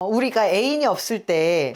우리가 애인이 없을 때,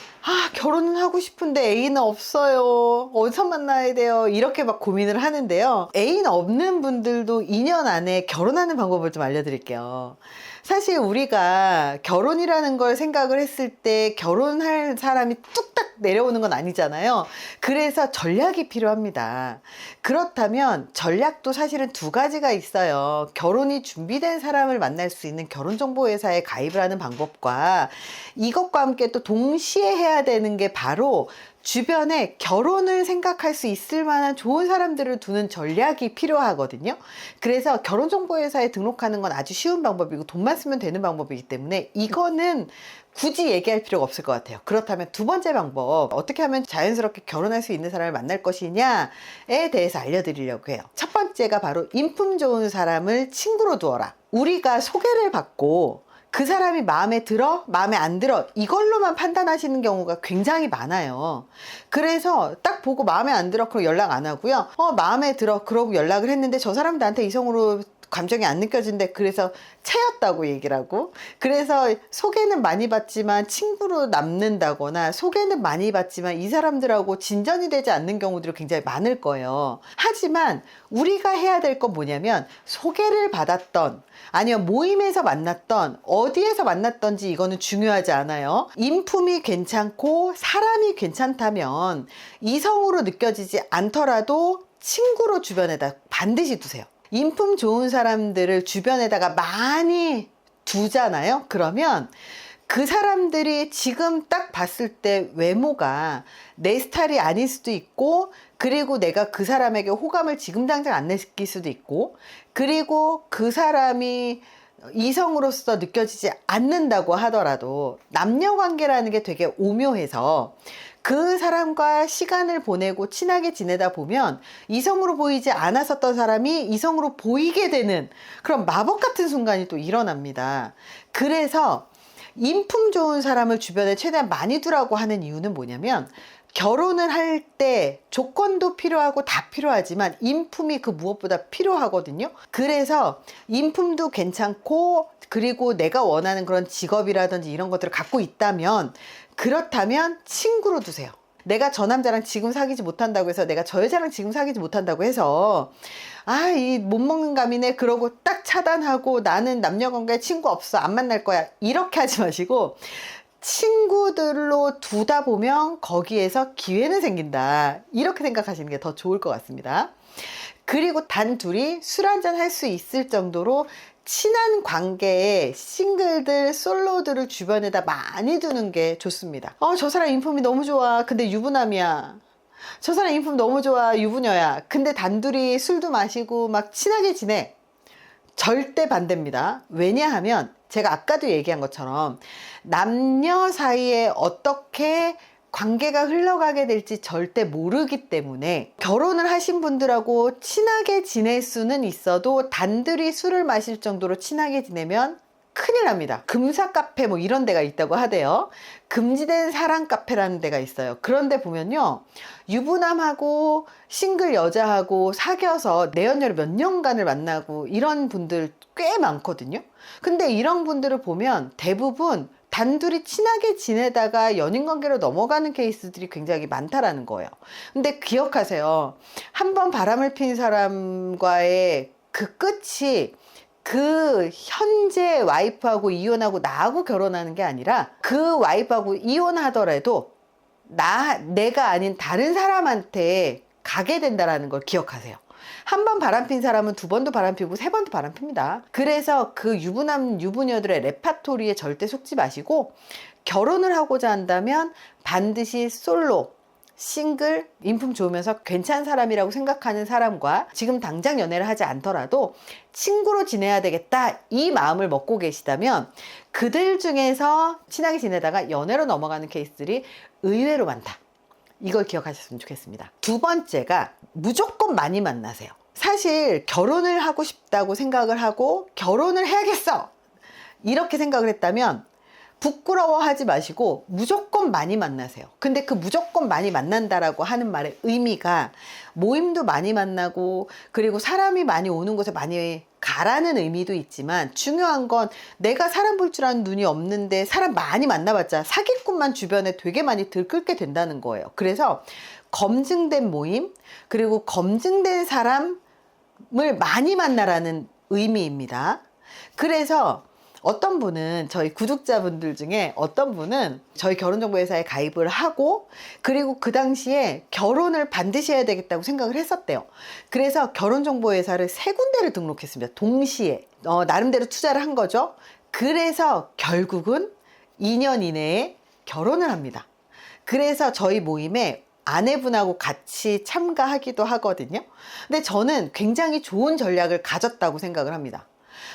결혼은 하고 싶은데 애인은 없어요. 어디서 만나야 돼요? 이렇게 막 고민을 하는데요. 애인 없는 분들도 2년 안에 결혼하는 방법을 좀 알려드릴게요. 사실 우리가 결혼이라는 걸 생각을 했을 때 결혼할 사람이 뚝딱 내려오는 건 아니잖아요. 그래서 전략이 필요합니다. 그렇다면 전략도 사실은 두 가지가 있어요. 결혼이 준비된 사람을 만날 수 있는 결혼정보회사에 가입을 하는 방법과 이것과 함께 또 동시에 해야 되는 게 바로 주변에 결혼을 생각할 수 있을 만한 좋은 사람들을 두는 전략이 필요하거든요. 그래서 결혼정보회사에 등록하는 건 아주 쉬운 방법이고 돈만 쓰면 되는 방법이기 때문에 이거는 굳이 얘기할 필요가 없을 것 같아요. 그렇다면 두 번째 방법, 어떻게 하면 자연스럽게 결혼할 수 있는 사람을 만날 것이냐에 대해서 알려드리려고 해요. 첫 번째가 바로 인품 좋은 사람을 친구로 두어라. 우리가 소개를 받고 그 사람이 마음에 들어? 마음에 안 들어? 이걸로만 판단하시는 경우가 굉장히 많아요. 그래서 딱 보고 마음에 안 들어? 그럼 연락 안 하고요. 마음에 들어? 그러고 연락을 했는데 저 사람 나한테 이성으로 감정이 안 느껴진대. 그래서 채였다고 얘기를 하고, 그래서 소개는 많이 받지만 친구로 남는다거나 소개는 많이 받지만 이 사람들하고 진전이 되지 않는 경우들이 굉장히 많을 거예요. 하지만 우리가 해야 될 건 뭐냐면, 소개를 받았던 아니면 모임에서 만났던 어디에서 만났던지 이거는 중요하지 않아요. 인품이 괜찮고 사람이 괜찮다면 이성으로 느껴지지 않더라도 친구로 주변에다 반드시 두세요. 인품 좋은 사람들을 주변에다가 많이 두잖아요. 그러면 그 사람들이 지금 딱 봤을 때 외모가 내 스타일이 아닐 수도 있고, 그리고 내가 그 사람에게 호감을 지금 당장 안 느낄 수도 있고, 그리고 그 사람이 이성으로서 느껴지지 않는다고 하더라도 남녀 관계라는 게 되게 오묘해서 그 사람과 시간을 보내고 친하게 지내다 보면 이성으로 보이지 않았었던 사람이 이성으로 보이게 되는 그런 마법 같은 순간이 또 일어납니다. 그래서 인품 좋은 사람을 주변에 최대한 많이 두라고 하는 이유는 뭐냐면, 결혼을 할 때 조건도 필요하고 다 필요하지만 인품이 그 무엇보다 필요하거든요. 그래서 인품도 괜찮고, 그리고 내가 원하는 그런 직업이라든지 이런 것들을 갖고 있다면, 그렇다면 친구로 두세요. 내가 저 남자랑 지금 사귀지 못한다고 해서, 내가 저 여자랑 지금 사귀지 못한다고 해서 이 못 먹는 감이네 그러고 딱 차단하고 나는 남녀관계에 친구 없어 안 만날 거야 이렇게 하지 마시고, 친구들로 두다 보면 거기에서 기회는 생긴다 이렇게 생각하시는 게 더 좋을 것 같습니다. 그리고 단 둘이 술 한잔 할 수 있을 정도로 친한 관계에 싱글들, 솔로들을 주변에다 많이 두는 게 좋습니다. 저 사람 인품이 너무 좋아. 근데 유부남이야. 저 사람 인품 너무 좋아. 유부녀야. 근데 단둘이 술도 마시고 막 친하게 지내. 절대 반대입니다. 왜냐하면 제가 아까도 얘기한 것처럼 남녀 사이에 어떻게 관계가 흘러가게 될지 절대 모르기 때문에, 결혼을 하신 분들하고 친하게 지낼 수는 있어도 단둘이 술을 마실 정도로 친하게 지내면 큰일 납니다. 금사 카페 뭐 이런 데가 있다고 하대요. 금지된 사랑 카페라는 데가 있어요. 그런데 보면요, 유부남하고 싱글 여자하고 사귀어서 내연녀를 몇 년간을 만나고 이런 분들 꽤 많거든요. 근데 이런 분들을 보면 대부분 단둘이 친하게 지내다가 연인관계로 넘어가는 케이스들이 굉장히 많다라는 거예요. 근데 기억하세요. 한번 바람을 핀 사람과의 그 끝이 그 현재 와이프하고 이혼하고 나하고 결혼하는 게 아니라, 그 와이프하고 이혼하더라도 내가 아닌 다른 사람한테 가게 된다라는 걸 기억하세요. 한 번 바람핀 사람은 두 번도 바람피고 세 번도 바람핍니다. 그래서 그 유부남 유부녀들의 레파토리에 절대 속지 마시고, 결혼을 하고자 한다면 반드시 솔로, 싱글, 인품 좋으면서 괜찮은 사람이라고 생각하는 사람과 지금 당장 연애를 하지 않더라도 친구로 지내야 되겠다 이 마음을 먹고 계시다면, 그들 중에서 친하게 지내다가 연애로 넘어가는 케이스들이 의외로 많다. 이걸 기억하셨으면 좋겠습니다. 두 번째가 무조건 많이 만나세요. 사실 결혼을 하고 싶다고 생각을 하고 결혼을 해야겠어 이렇게 생각을 했다면 부끄러워하지 마시고 무조건 많이 만나세요. 근데 그 무조건 많이 만난다라고 하는 말의 의미가 모임도 많이 만나고, 그리고 사람이 많이 오는 곳에 많이 바라는 의미도 있지만 중요한 건 내가 사람 볼 줄 아는 눈이 없는데 사람 많이 만나봤자 사기꾼만 주변에 되게 많이 들끓게 된다는 거예요. 그래서 검증된 모임 그리고 검증된 사람을 많이 만나라는 의미입니다. 그래서 어떤 분은 저희 구독자분들 중에 어떤 분은 저희 결혼정보회사에 가입을 하고 그리고 그 당시에 결혼을 반드시 해야 되겠다고 생각을 했었대요. 그래서 결혼정보회사를 3군데를 등록했습니다. 동시에 나름대로 투자를 한 거죠. 그래서 결국은 2년 이내에 결혼을 합니다. 그래서 저희 모임에 아내분하고 같이 참가하기도 하거든요. 근데 저는 굉장히 좋은 전략을 가졌다고 생각을 합니다.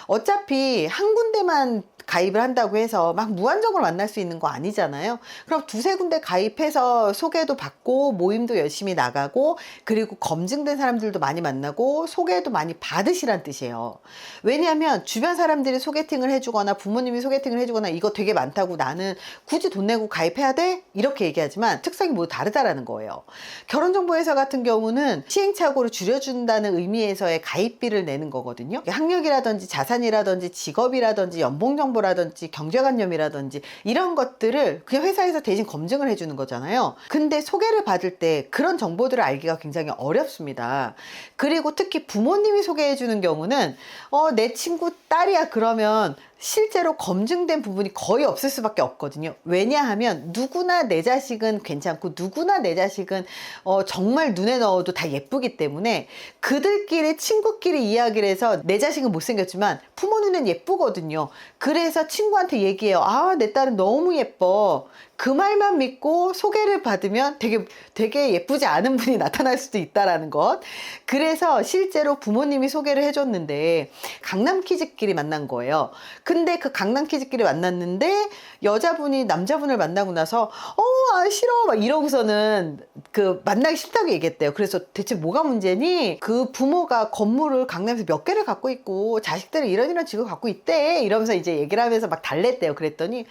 어차피 한 군데만 가입을 한다고 해서 막 무한정으로 만날 수 있는 거 아니잖아요. 그럼 2-3군데 가입해서 소개도 받고 모임도 열심히 나가고 그리고 검증된 사람들도 많이 만나고 소개도 많이 받으시란 뜻이에요. 왜냐하면 주변 사람들이 소개팅을 해주거나 부모님이 소개팅을 해주거나 이거 되게 많다고 나는 굳이 돈 내고 가입해야 돼? 이렇게 얘기하지만 특성이 모두 다르다라는 거예요. 결혼정보회사 같은 경우는 시행착오를 줄여준다는 의미에서의 가입비를 내는 거거든요. 학력이라든지 자산이라든지 직업이라든지 연봉정보 라든지 경제관념이라든지 이런 것들을 그냥 회사에서 대신 검증을 해주는 거잖아요. 근데 소개를 받을 때 그런 정보들을 알기가 굉장히 어렵습니다. 그리고 특히 부모님이 소개해주는 경우는 내 친구 딸이야 그러면 실제로 검증된 부분이 거의 없을 수밖에 없거든요. 왜냐하면 누구나 내 자식은 괜찮고 누구나 내 자식은 정말 눈에 넣어도 다 예쁘기 때문에 그들끼리 친구끼리 이야기를 해서 내 자식은 못생겼지만 부모 눈엔 예쁘거든요. 그래서 친구한테 얘기해요. 아, 내 딸은 너무 예뻐. 그 말만 믿고 소개를 받으면 되게 예쁘지 않은 분이 나타날 수도 있다라는 것. 그래서 실제로 부모님이 소개를 해줬는데 강남키즈끼리 만난 거예요. 근데 그 강남키즈끼리 만났는데 여자분이 남자분을 만나고 나서 싫어 막 이러고서는 그 만나기 싫다고 얘기했대요. 그래서 대체 뭐가 문제니? 그 부모가 건물을 강남에서 몇 개를 갖고 있고 자식들은 이런 직업을 갖고 있대 이러면서 이제 얘기를 하면서 막 달랬대요. 그랬더니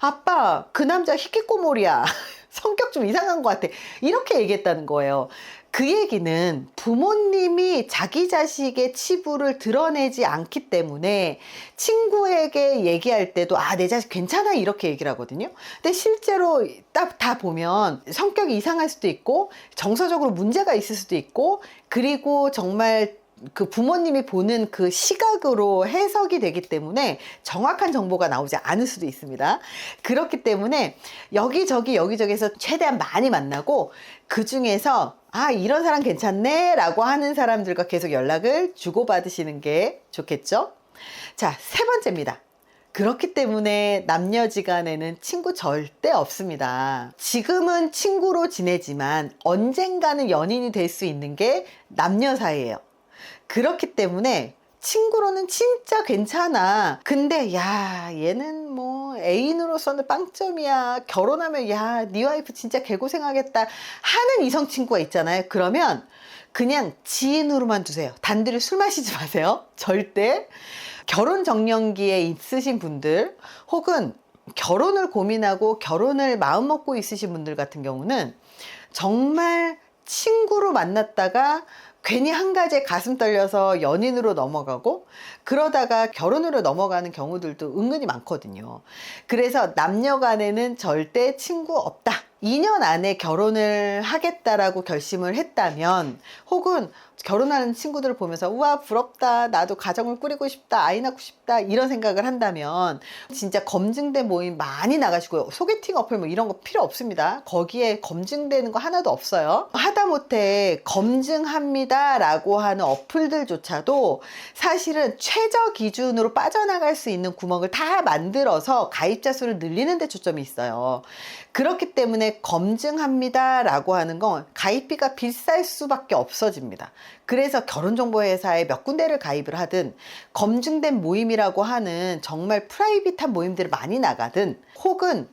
아빠 그 남자 희귀꼬물이야. 성격 좀 이상한 것 같아. 이렇게 얘기했다는 거예요. 그 얘기는 부모님이 자기 자식의 치부를 드러내지 않기 때문에 친구에게 얘기할 때도 내 자식 괜찮아 이렇게 얘기를 하거든요. 근데 실제로 다 보면 성격이 이상할 수도 있고 정서적으로 문제가 있을 수도 있고 그리고 정말 그 부모님이 보는 그 시각으로 해석이 되기 때문에 정확한 정보가 나오지 않을 수도 있습니다. 그렇기 때문에 여기저기에서 최대한 많이 만나고 그 중에서 이런 사람 괜찮네 라고 하는 사람들과 계속 연락을 주고받으시는 게 좋겠죠. 자, 3번째입니다. 그렇기 때문에 남녀지간에는 친구 절대 없습니다. 지금은 친구로 지내지만 언젠가는 연인이 될 수 있는 게 남녀 사이예요. 그렇기 때문에 친구로는 진짜 괜찮아. 근데 얘는 뭐 애인으로서는 빵점이야. 결혼하면 네 와이프 진짜 개고생하겠다 하는 이성 친구가 있잖아요. 그러면 그냥 지인으로만 두세요. 단둘이 술 마시지 마세요. 절대. 결혼 정년기에 있으신 분들 혹은 결혼을 고민하고 결혼을 마음먹고 있으신 분들 같은 경우는 정말 친구로 만났다가 괜히 한 가지에 가슴 떨려서 연인으로 넘어가고 그러다가 결혼으로 넘어가는 경우들도 은근히 많거든요. 그래서 남녀 간에는 절대 친구 없다. 2년 안에 결혼을 하겠다라고 결심을 했다면 혹은 결혼하는 친구들을 보면서 우와 부럽다 나도 가정을 꾸리고 싶다 아이 낳고 싶다 이런 생각을 한다면 진짜 검증된 모임 많이 나가시고요. 소개팅 어플 뭐 이런 거 필요 없습니다. 거기에 검증되는 거 하나도 없어요. 하다못해 검증합니다 라고 하는 어플들조차도 사실은 최저 기준으로 빠져나갈 수 있는 구멍을 다 만들어서 가입자 수를 늘리는 데 초점이 있어요. 그렇기 때문에 검증합니다 라고 하는 건 가입비가 비쌀 수밖에 없어집니다. 그래서 결혼정보회사에 몇 군데를 가입을 하든 검증된 모임이라고 하는 정말 프라이빗한 모임들을 많이 나가든 혹은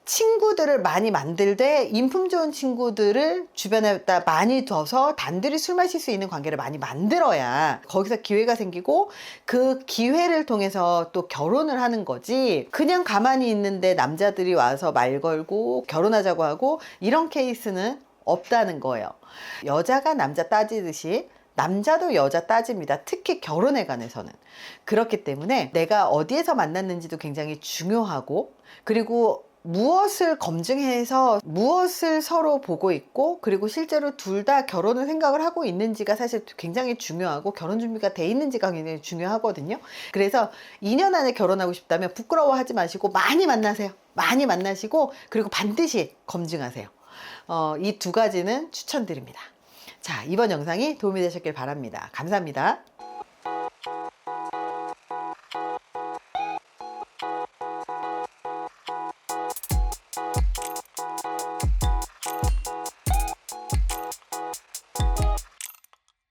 친구들을 많이 만들되 인품 좋은 친구들을 주변에다 많이 둬서 단둘이 술 마실 수 있는 관계를 많이 만들어야 거기서 기회가 생기고 그 기회를 통해서 또 결혼을 하는 거지 그냥 가만히 있는데 남자들이 와서 말 걸고 결혼하자고 하고 이런 케이스는 없다는 거예요. 여자가 남자 따지듯이 남자도 여자 따집니다. 특히 결혼에 관해서는. 그렇기 때문에 내가 어디에서 만났는지도 굉장히 중요하고, 그리고 무엇을 검증해서 무엇을 서로 보고 있고, 그리고 실제로 둘 다 결혼을 생각을 하고 있는지가 사실 굉장히 중요하고, 결혼 준비가 돼 있는지가 굉장히 중요하거든요. 그래서 2년 안에 결혼하고 싶다면 부끄러워하지 마시고 많이 만나세요. 많이 만나시고, 그리고 반드시 검증하세요. 이 두 가지는 추천드립니다. 자, 이번 영상이 도움이 되셨길 바랍니다. 감사합니다.